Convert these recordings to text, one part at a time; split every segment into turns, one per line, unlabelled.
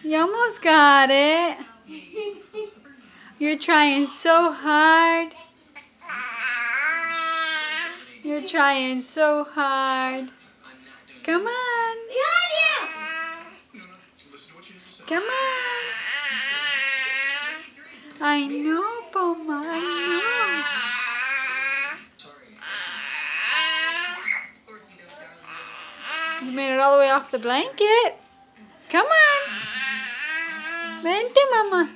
You almost got it. You're trying so hard. You're trying so hard. Come on. Come on. I know, Poma. I know. You made it all the way off the blanket. Come on. Vente, Mama.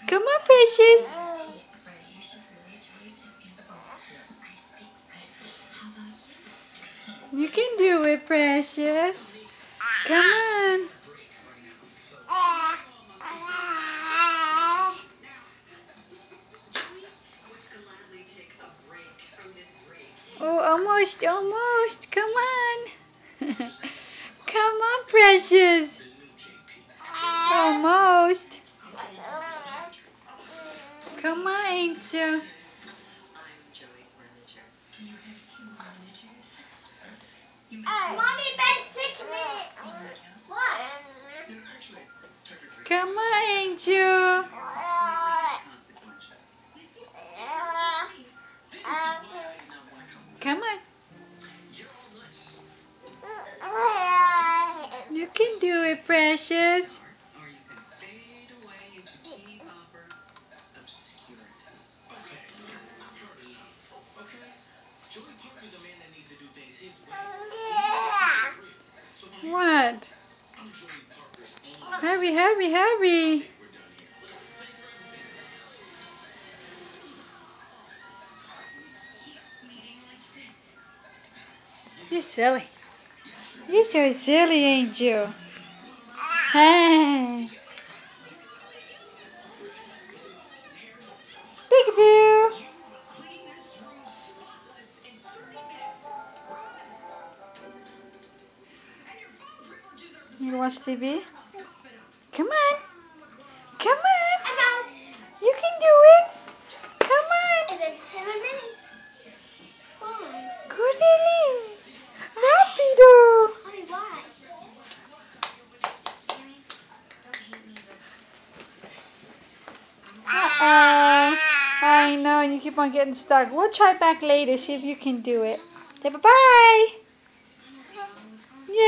Come on, precious. You can do it, precious. Come on. Oh, almost, almost. Come on. Come on, precious. Almost. Come on, Angel.
Mommy, been 6 minutes. What?
Come on, Angel. Come on. You can do it, precious. What? Hurry, hurry, hurry. You're silly. You're so silly, Angel. Hey. Peekaboo. You watch TV? Come on. Come on. You can do it. Come on.
And then 7 minutes. Fine.
Correle. Rápido.
Honey, why?
I know, you keep on getting stuck. We'll try back later, see if you can do it. Say bye-bye. Yeah.